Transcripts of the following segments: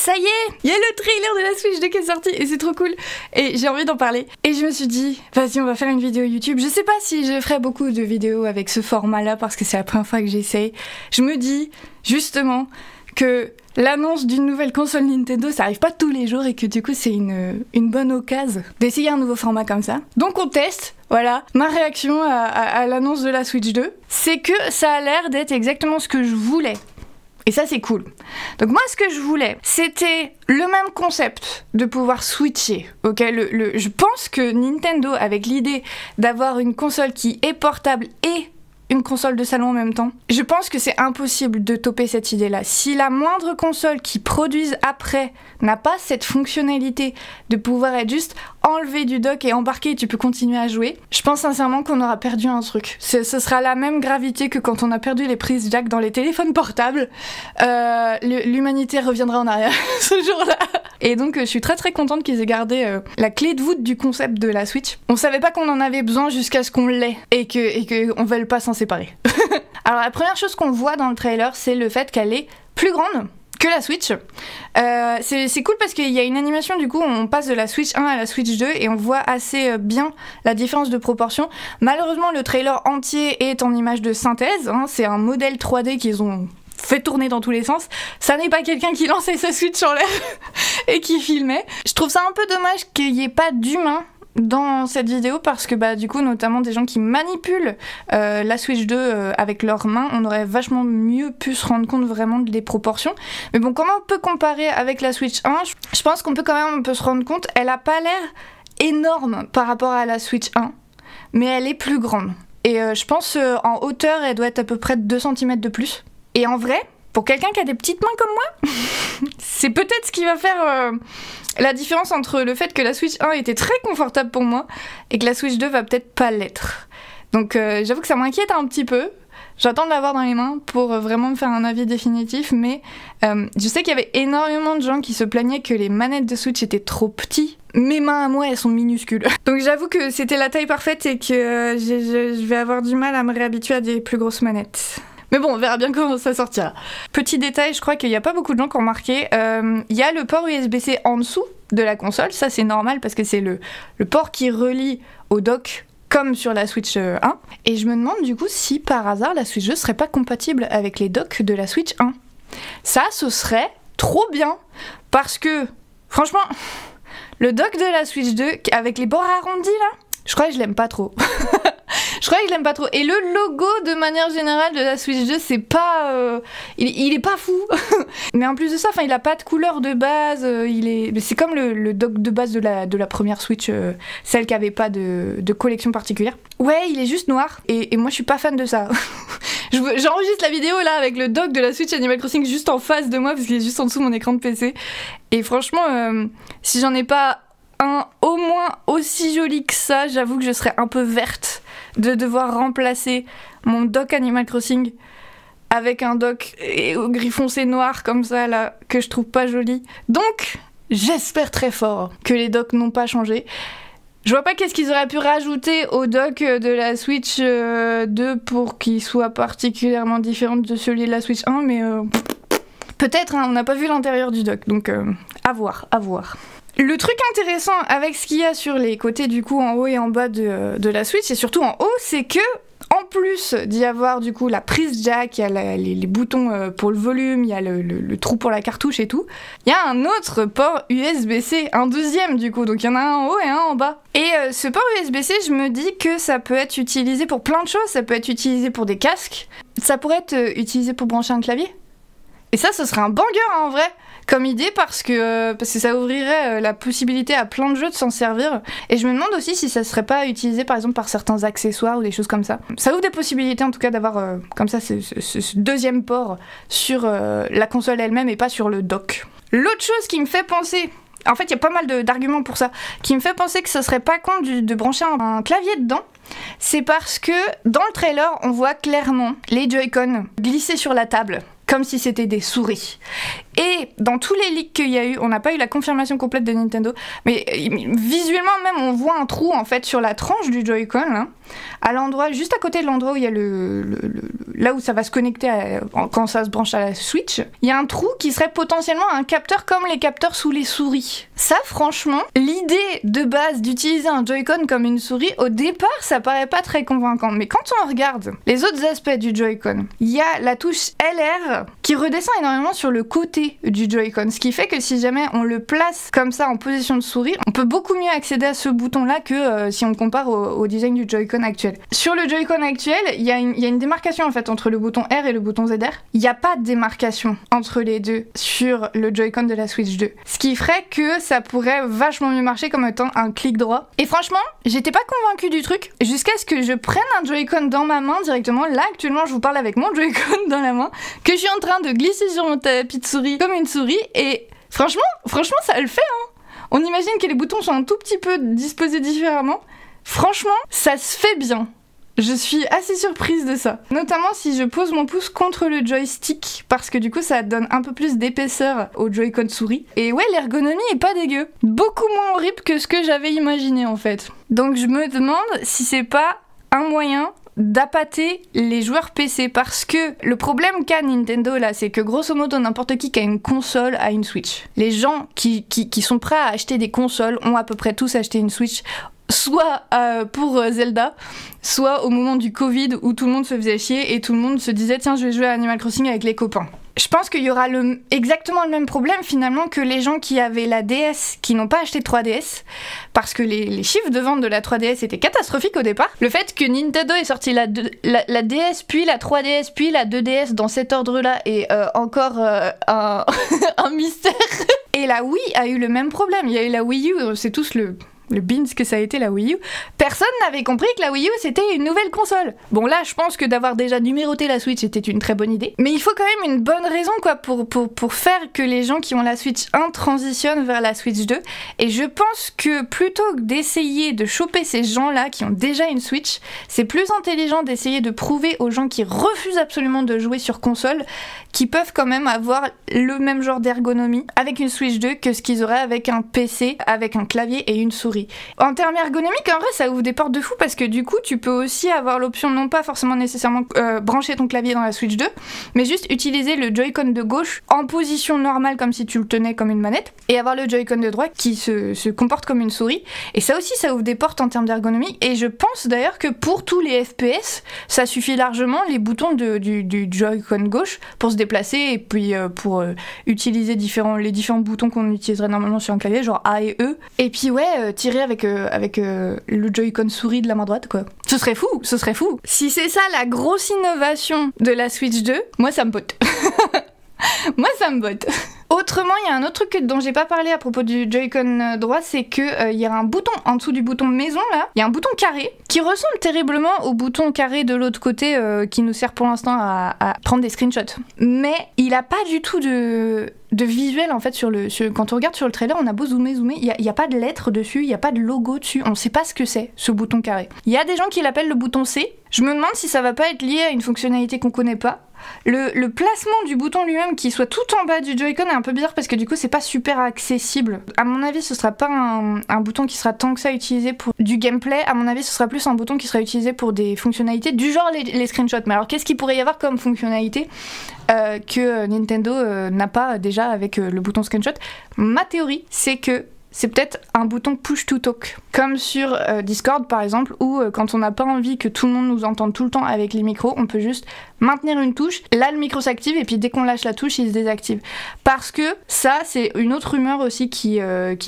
ça y est, il y a le trailer de la Switch 2 qui est sorti et c'est trop cool. Et j'ai envie d'en parler. Et je me suis dit, vas-y, on va faire une vidéo YouTube. Je sais pas si je ferai beaucoup de vidéos avec ce format-là parce que c'est la première fois que j'essaye. Je me dis, justement, que l'annonce d'une nouvelle console Nintendo, ça arrive pas tous les jours et que du coup, c'est une bonne occasion d'essayer un nouveau format comme ça. Donc on teste. Voilà, ma réaction à l'annonce de la Switch 2, c'est que ça a l'air d'être exactement ce que je voulais. Et ça c'est cool. Donc moi ce que je voulais, c'était le même concept de pouvoir switcher. Ok, je pense que Nintendo, avec l'idée d'avoir une console qui est portable et une console de salon en même temps, je pense que c'est impossible de toper cette idée-là. Si la moindre console qui produise après n'a pas cette fonctionnalité de pouvoir être juste enlevé du dock et embarqué et tu peux continuer à jouer, je pense sincèrement qu'on aura perdu un truc. Ce sera la même gravité que quand on a perdu les prises jack dans les téléphones portables. L'humanité reviendra en arrière ce jour-là. Et donc je suis très très contente qu'ils aient gardé la clé de voûte du concept de la Switch. On savait pas qu'on en avait besoin jusqu'à ce qu'on l'ait et qu'on veuille pas s'en séparer. Alors la première chose qu'on voit dans le trailer, c'est le fait qu'elle est plus grande que la Switch. C'est cool parce qu'il y a une animation, du coup on passe de la Switch 1 à la Switch 2 et on voit assez bien la différence de proportion. Malheureusement le trailer entier est en image de synthèse, hein, c'est un modèle 3D qu'ils ont fait tourner dans tous les sens. Ça n'est pas quelqu'un qui lançait sa Switch en l'air et qui filmait. Je trouve ça un peu dommage qu'il n'y ait pas d'humain dans cette vidéo parce que bah du coup notamment des gens qui manipulent la Switch 2 avec leurs mains, on aurait vachement mieux pu se rendre compte vraiment des proportions. Mais bon, comment on peut comparer avec la Switch 1? Je pense qu'on peut quand même se rendre compte, elle a pas l'air énorme par rapport à la Switch 1, mais elle est plus grande. Et je pense en hauteur elle doit être à peu près 2 cm de plus. Et en vrai, pour quelqu'un qui a des petites mains comme moi, c'est peut-être ce qui va faire la différence entre le fait que la Switch 1 était très confortable pour moi et que la Switch 2 va peut-être pas l'être. Donc j'avoue que ça m'inquiète un petit peu. J'attends de l'avoir dans les mains pour vraiment me faire un avis définitif, mais je sais qu'il y avait énormément de gens qui se plaignaient que les manettes de Switch étaient trop petites. Mes mains à moi, elles sont minuscules. Donc j'avoue que c'était la taille parfaite et que je vais avoir du mal à me réhabituer à des plus grosses manettes. Mais bon, on verra bien comment ça sortira. Petit détail, je crois qu'il n'y a pas beaucoup de gens qui ont remarqué, il y a le port USB-C en dessous de la console. Ça c'est normal parce que c'est le port qui relie au dock comme sur la Switch 1. Et je me demande du coup si par hasard la Switch 2 serait pas compatible avec les docks de la Switch 1. Ça, ce serait trop bien parce que, franchement, le dock de la Switch 2 avec les bords arrondis là, je crois que je l'aime pas trop. Je crois que je l'aime pas trop. Et le logo, de manière générale, de la Switch 2, c'est pas... il est pas fou. Mais en plus de ça, il a pas de couleur de base. C'est comme le dock de base de la première Switch, celle qui avait pas de collection particulière. Ouais, il est juste noir. Et moi, je suis pas fan de ça. J'enregistre la vidéo là avec le dock de la Switch Animal Crossing juste en face de moi, parce qu'il est juste en dessous de mon écran de PC. Et franchement, si j'en ai pas un au moins aussi joli que ça, j'avoue que je serais un peu verte de devoir remplacer mon dock Animal Crossing avec un dock au gris foncé noir comme ça là, que je trouve pas joli. Donc j'espère très fort que les docks n'ont pas changé. Je vois pas qu'est-ce qu'ils auraient pu rajouter au dock de la Switch 2 pour qu'il soit particulièrement différent de celui de la Switch 1, mais peut-être, hein, on n'a pas vu l'intérieur du dock, donc à voir, à voir. Le truc intéressant avec ce qu'il y a sur les côtés du coup en haut et en bas de la Switch, et surtout en haut, c'est que en plus d'y avoir du coup la prise jack, il y a les boutons pour le volume, il y a le trou pour la cartouche et tout, il y a un autre port USB-C, un deuxième du coup, donc il y en a un en haut et un en bas. Et ce port USB-C, je me dis que ça peut être utilisé pour plein de choses, ça peut être utilisé pour des casques, ça pourrait être utilisé pour brancher un clavier. Et ça, ce serait un banger en vrai comme idée parce que ça ouvrirait la possibilité à plein de jeux de s'en servir. Et je me demande aussi si ça serait pas utilisé par exemple par certains accessoires ou des choses comme ça. Ça ouvre des possibilités en tout cas d'avoir comme ça ce deuxième port sur la console elle-même et pas sur le dock. L'autre chose qui me fait penser... En fait, il y a pas mal d'arguments pour ça, qui me fait penser que ça serait pas con de brancher un clavier dedans. C'est parce que dans le trailer, on voit clairement les Joy-Con glisser sur la table, comme si c'était des souris. Et dans tous les leaks qu'il y a eu, on n'a pas eu la confirmation complète de Nintendo, mais visuellement même on voit un trou en fait sur la tranche du Joy-Con, là, à l'endroit, juste à côté de l'endroit où il y a là où ça va se connecter quand ça se branche à la Switch, il y a un trou qui serait potentiellement un capteur comme les capteurs sous les souris. Ça franchement, l'idée de base d'utiliser un Joy-Con comme une souris, au départ ça paraît pas très convaincant, mais quand on regarde les autres aspects du Joy-Con, il y a la touche LR qui redescend énormément sur le côté du Joy-Con, ce qui fait que si jamais on le place comme ça en position de souris, on peut beaucoup mieux accéder à ce bouton là que si on compare au design du Joy-Con actuel. Sur le Joy-Con actuel, il y a une démarcation en fait entre le bouton R et le bouton ZR. Il n'y a pas de démarcation entre les deux sur le Joy-Con de la Switch 2, ce qui ferait que ça pourrait vachement mieux marcher comme étant un clic droit. Et franchement, j'étais pas convaincue du truc jusqu'à ce que je prenne un Joy-Con dans ma main directement. Là actuellement je vous parle avec mon Joy-Con dans la main, que je suis en train de glisser sur mon tapis de souris comme une souris, et franchement ça le fait, hein. On imagine que les boutons sont un tout petit peu disposés différemment. Franchement, ça se fait bien. Je suis assez surprise de ça. Notamment si je pose mon pouce contre le joystick, parce que du coup ça donne un peu plus d'épaisseur au Joy-Con souris. Et ouais, l'ergonomie est pas dégueu. Beaucoup moins horrible que ce que j'avais imaginé en fait. Donc je me demande si c'est pas un moyen d'appâter les joueurs PC, parce que le problème qu'a Nintendo là, c'est que grosso modo n'importe qui a une console a une Switch. Les gens qui sont prêts à acheter des consoles ont à peu près tous acheté une Switch, soit pour Zelda, soit au moment du Covid où tout le monde se faisait chier et tout le monde se disait tiens je vais jouer à Animal Crossing avec les copains. Je pense qu'il y aura exactement le même problème finalement que les gens qui avaient la DS qui n'ont pas acheté de 3DS, parce que les chiffres de vente de la 3DS étaient catastrophiques au départ. Le fait que Nintendo ait sorti la DS puis la 3DS puis la 2DS dans cet ordre-là est encore un mystère. Et la Wii a eu le même problème. Il y a eu la Wii U, c'est tous le beans que ça a été la Wii U. Personne n'avait compris que la Wii U c'était une nouvelle console. Bon là je pense que d'avoir déjà numéroté la Switch était une très bonne idée, mais il faut quand même une bonne raison quoi pour faire que les gens qui ont la Switch 1 transitionnent vers la Switch 2, et je pense que plutôt que d'essayer de choper ces gens là qui ont déjà une Switch, c'est plus intelligent d'essayer de prouver aux gens qui refusent absolument de jouer sur console qu'ils peuvent quand même avoir le même genre d'ergonomie avec une Switch 2 que ce qu'ils auraient avec un PC, avec un clavier et une souris. En termes ergonomiques, en vrai, ça ouvre des portes de fou, parce que du coup, tu peux aussi avoir l'option, non pas forcément nécessairement brancher ton clavier dans la Switch 2, mais juste utiliser le Joy-Con de gauche en position normale, comme si tu le tenais comme une manette, et avoir le Joy-Con de droite qui se comporte comme une souris. Et ça aussi, ça ouvre des portes en termes d'ergonomie, et je pense d'ailleurs que pour tous les FPS, ça suffit largement, les boutons du Joy-Con gauche, pour se déplacer, et puis pour utiliser les différents boutons qu'on utiliserait normalement sur un clavier, genre A et E, et puis ouais, tirer avec le Joy-Con souris de la main droite quoi. Ce serait fou, ce serait fou. Si c'est ça la grosse innovation de la Switch 2, moi ça me botte. Moi ça me botte. Autrement, il y a un autre truc dont j'ai pas parlé à propos du Joy-Con droit, c'est que y a un bouton en dessous du bouton maison là, il y a un bouton carré qui ressemble terriblement au bouton carré de l'autre côté qui nous sert pour l'instant à prendre des screenshots. Mais il a pas du tout de visuel en fait quand on regarde sur le trailer, on a beau zoomer, il y a pas de lettres dessus, il y a pas de logo dessus, on sait pas ce que c'est ce bouton carré. Il y a des gens qui l'appellent le bouton C. Je me demande si ça va pas être lié à une fonctionnalité qu'on connaît pas. Le placement du bouton lui-même qui soit tout en bas du Joy-Con est un peu bizarre parce que du coup c'est pas super accessible. À mon avis ce sera pas un bouton qui sera tant que ça utilisé pour du gameplay, à mon avis ce sera plus un bouton qui sera utilisé pour des fonctionnalités du genre les screenshots. Mais alors qu'est-ce qu'il pourrait y avoir comme fonctionnalité que Nintendo n'a pas déjà avec le bouton screenshot? Ma théorie c'est que c'est peut-être un bouton push to talk, comme sur Discord par exemple, où quand on n'a pas envie que tout le monde nous entende tout le temps avec les micros, on peut juste maintenir une touche, là le micro s'active et puis dès qu'on lâche la touche il se désactive. Parce que ça c'est une autre rumeur aussi qui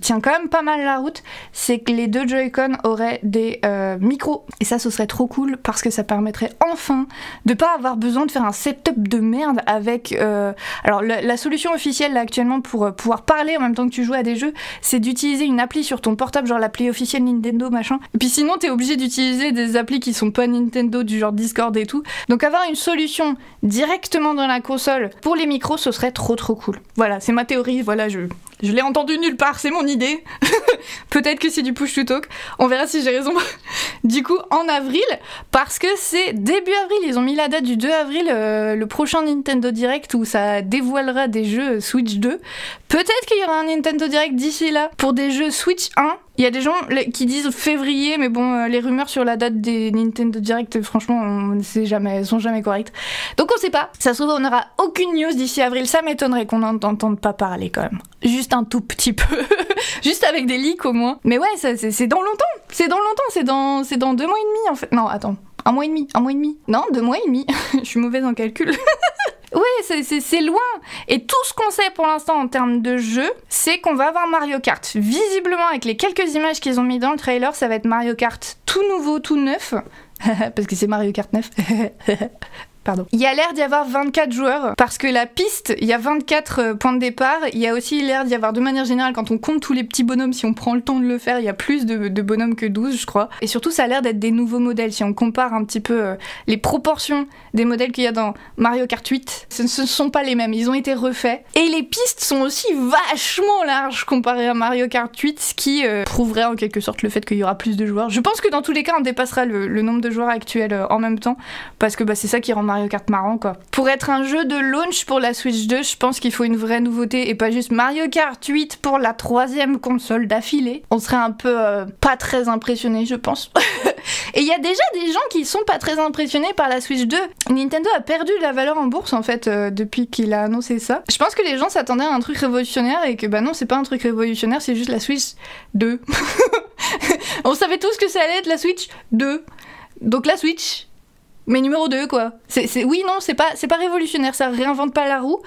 tient quand même pas mal la route, c'est que les deux Joy-Con auraient des micros. Et ça ce serait trop cool parce que ça permettrait enfin de pas avoir besoin de faire un setup de merde avec... Alors la solution officielle là actuellement pour pouvoir parler en même temps que tu joues à des jeux, c'est d'utiliser une appli sur ton portable, genre l'appli officielle Nintendo machin. Et puis sinon t'es obligé d'utiliser des applis qui sont pas Nintendo, du genre Discord et tout. Donc avoir une solution directement dans la console pour les micros, ce serait trop cool. Voilà, c'est ma théorie, voilà, Je l'ai entendu nulle part, c'est mon idée. Peut-être que c'est du push to talk. On verra si j'ai raison. Du coup, en avril, parce que c'est début avril, ils ont mis la date du 2 avril, le prochain Nintendo Direct où ça dévoilera des jeux Switch 2. Peut-être qu'il y aura un Nintendo Direct d'ici là pour des jeux Switch 1. Il y a des gens qui disent février, mais bon, les rumeurs sur la date des Nintendo Direct, franchement, on ne sait jamais, elles sont jamais correctes. Donc on sait pas. Ça se trouve, on n'aura aucune news d'ici avril. Ça m'étonnerait qu'on n'entende pas parler quand même. Juste un tout petit peu. Juste avec des leaks au moins. Mais ouais, c'est dans longtemps. C'est dans longtemps. C'est dans 2 mois et demi en fait. Non, attends. 1 mois et demi. 1 mois et demi. Non, 2 mois et demi. Je suis mauvaise en calcul. Oui, c'est loin. Et tout ce qu'on sait pour l'instant en termes de jeu, c'est qu'on va avoir Mario Kart. Visiblement, avec les quelques images qu'ils ont mis dans le trailer, ça va être Mario Kart tout nouveau, tout neuf. Parce que c'est Mario Kart 9. Pardon. Il y a l'air d'y avoir 24 joueurs, parce que la piste, il y a 24 points de départ. Il y a aussi l'air d'y avoir, de manière générale, quand on compte tous les petits bonhommes, si on prend le temps de le faire, il y a plus de bonhommes que 12, je crois. Et surtout, ça a l'air d'être des nouveaux modèles. Si on compare un petit peu les proportions des modèles qu'il y a dans Mario Kart 8, ce ne sont pas les mêmes, ils ont été refaits. Et les pistes sont aussi vachement larges comparées à Mario Kart 8, ce qui prouverait en quelque sorte le fait qu'il y aura plus de joueurs. Je pense que dans tous les cas, on dépassera le nombre de joueurs actuels en même temps, parce que c'est ça qui rend Mario Kart marrant quoi. Pour être un jeu de launch pour la Switch 2, je pense qu'il faut une vraie nouveauté et pas juste Mario Kart 8 pour la 3e console d'affilée. On serait un peu pas très impressionné, je pense. Et il y a déjà des gens qui sont pas très impressionnés par la Switch 2. Nintendo a perdu de la valeur en bourse en fait depuis qu'il a annoncé ça. Je pense que les gens s'attendaient à un truc révolutionnaire et que non, c'est pas un truc révolutionnaire, c'est juste la Switch 2. On savait tous que ça allait être la Switch 2. Donc la Switch, mais numéro 2 quoi. Oui, non, c'est pas révolutionnaire, ça réinvente pas la roue.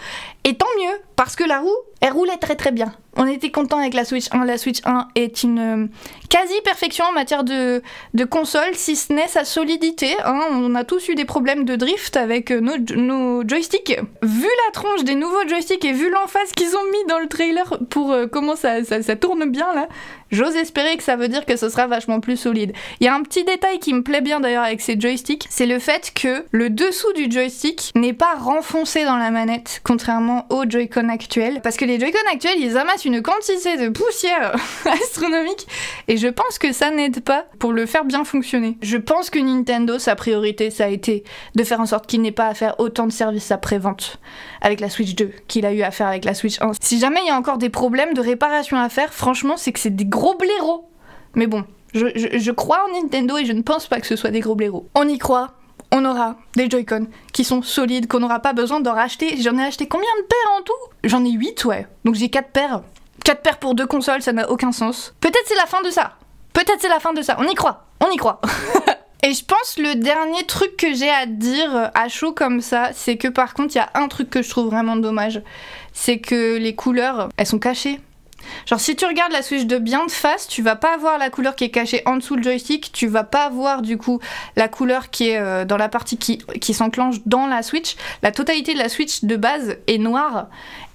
Et tant mieux, parce que la roue, elle roulait très très bien. On était content avec la Switch 1. La Switch 1 est une quasi-perfection en matière de console, si ce n'est sa solidité. Hein. On a tous eu des problèmes de drift avec nos joysticks. Vu la tronche des nouveaux joysticks et vu l'emphase qu'ils ont mis dans le trailer pour comment ça tourne bien là, j'ose espérer que ça veut dire que ce sera vachement plus solide. Il y a un petit détail qui me plaît bien d'ailleurs avec ces joysticks, c'est le fait que le dessous du joystick n'est pas renfoncé dans la manette, contrairement aux Joy-Con actuels. Parce que les Joy-Con actuels, ils amassent une quantité de poussière astronomique et je pense que ça n'aide pas pour le faire bien fonctionner. Je pense que Nintendo, sa priorité, ça a été de faire en sorte qu'il n'ait pas à faire autant de services après-vente avec la Switch 2 qu'il a eu à faire avec la Switch 1. Si jamais il y a encore des problèmes de réparation à faire, franchement, c'est que c'est des gros blaireaux. Mais bon, je crois en Nintendo et je ne pense pas que ce soit des gros blaireaux. On y croit. On aura des Joy-Con qui sont solides, qu'on n'aura pas besoin d'en racheter. J'en ai acheté combien de paires en tout? J'en ai 8, ouais. Donc j'ai 4 paires. 4 paires pour 2 consoles, ça n'a aucun sens. Peut-être c'est la fin de ça. Peut-être c'est la fin de ça. On y croit. On y croit. Et je pense le dernier truc que j'ai à dire à chaud comme ça, c'est que par contre, il y a un truc que je trouve vraiment dommage. C'est que les couleurs, elles sont cachées. Genre si tu regardes la Switch de bien de face, tu vas pas avoir la couleur qui est cachée en dessous le joystick, tu vas pas avoir du coup la couleur qui est dans la partie qui s'enclenche dans la Switch. La totalité de la Switch de base est noire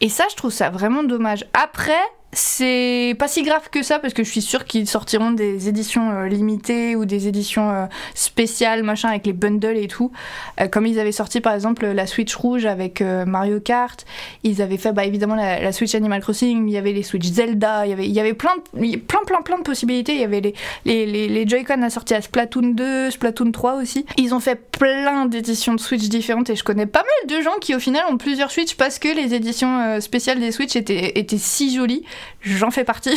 et ça je trouve ça vraiment dommage. Après c'est pas si grave que ça parce que je suis sûre qu'ils sortiront des éditions limitées ou des éditions spéciales machin avec les bundles et tout, comme ils avaient sorti par exemple la Switch rouge avec Mario Kart. Ils avaient fait évidemment la Switch Animal Crossing, il y avait les Switch Zelda, il y avait plein de possibilités. Il y avait les Joy-Con assortis à Splatoon 2, Splatoon 3 aussi. Ils ont fait plein d'éditions de Switch différentes et je connais pas mal de gens qui au final ont plusieurs Switch parce que les éditions spéciales des Switch étaient si jolies. J'en fais partie.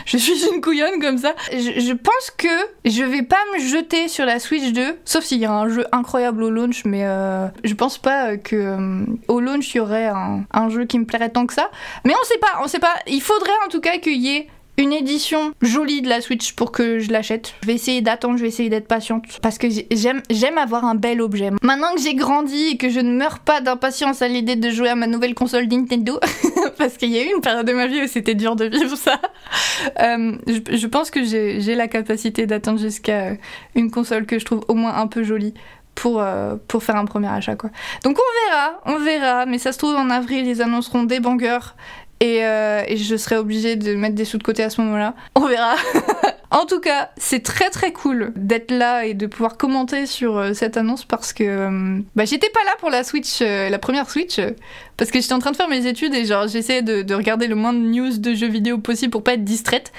Je suis une couillonne comme ça. Je pense que je vais pas me jeter sur la Switch 2, sauf s'il y a un jeu incroyable au launch, mais je pense pas que au launch il y aurait un jeu qui me plairait tant que ça. Mais on sait pas. Il faudrait en tout cas qu'il y ait une édition jolie de la Switch pour que je l'achète. Je vais essayer d'attendre, je vais essayer d'être patiente parce que j'aime avoir un bel objet. Maintenant que j'ai grandi et que je ne meurs pas d'impatience à l'idée de jouer à ma nouvelle console Nintendo, parce qu'il y a eu une période de ma vie où c'était dur de vivre ça, je pense que j'ai la capacité d'attendre jusqu'à une console que je trouve au moins un peu jolie pour faire un premier achat quoi. Donc on verra, mais ça se trouve en avril ils annonceront des bangers et je serai obligée de mettre des sous de côté à ce moment-là. On verra. En tout cas, c'est très très cool d'être là et de pouvoir commenter sur cette annonce parce que j'étais pas là pour la Switch, la première Switch, parce que j'étais en train de faire mes études et genre j'essayais de regarder le moins de news de jeux vidéo possible pour pas être distraite.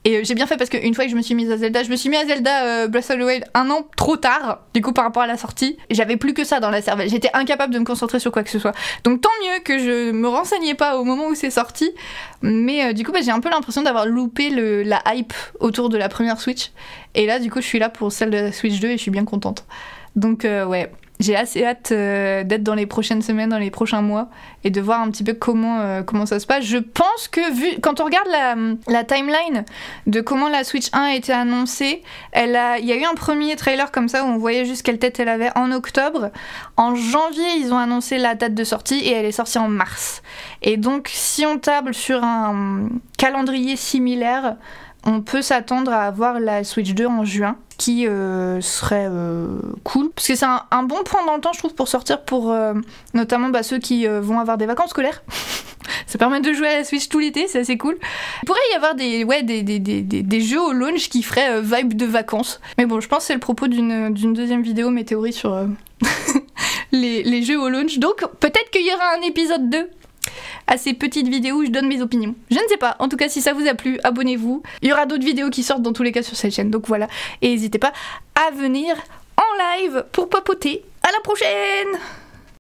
Et j'ai bien fait parce qu'une fois que je me suis mise à Zelda, je me suis mise à Zelda Breath of the Wild 1 an trop tard, du coup par rapport à la sortie. J'avais plus que ça dans la cervelle, j'étais incapable de me concentrer sur quoi que ce soit. Donc tant mieux que je me renseignais pas au moment où c'est sorti. Mais du coup j'ai un peu l'impression d'avoir loupé la hype autour de la première Switch. Et là du coup je suis là pour celle de la Switch 2 et je suis bien contente. Donc ouais, j'ai assez hâte d'être dans les prochaines semaines, dans les prochains mois, et de voir un petit peu comment ça se passe. Je pense que quand on regarde la timeline de comment la Switch 1 a été annoncée, il y a eu un premier trailer comme ça où on voyait juste quelle tête elle avait en octobre. En janvier, ils ont annoncé la date de sortie et elle est sortie en mars. Et donc, si on table sur un calendrier similaire, on peut s'attendre à avoir la Switch 2 en juin, qui serait cool. Parce que c'est un bon point dans le temps, je trouve, pour sortir pour notamment ceux qui vont avoir des vacances scolaires. Ça permet de jouer à la Switch tout l'été, c'est assez cool. Il pourrait y avoir des jeux au launch qui feraient vibe de vacances. Mais bon, je pense que c'est le propos d'une deuxième vidéo, mes théories sur les jeux au launch. Donc peut-être qu'il y aura un épisode 2 à ces petites vidéos où je donne mes opinions. Je ne sais pas, en tout cas si ça vous a plu, abonnez-vous. Il y aura d'autres vidéos qui sortent dans tous les cas sur cette chaîne, donc voilà. Et n'hésitez pas à venir en live pour papoter. À la prochaine!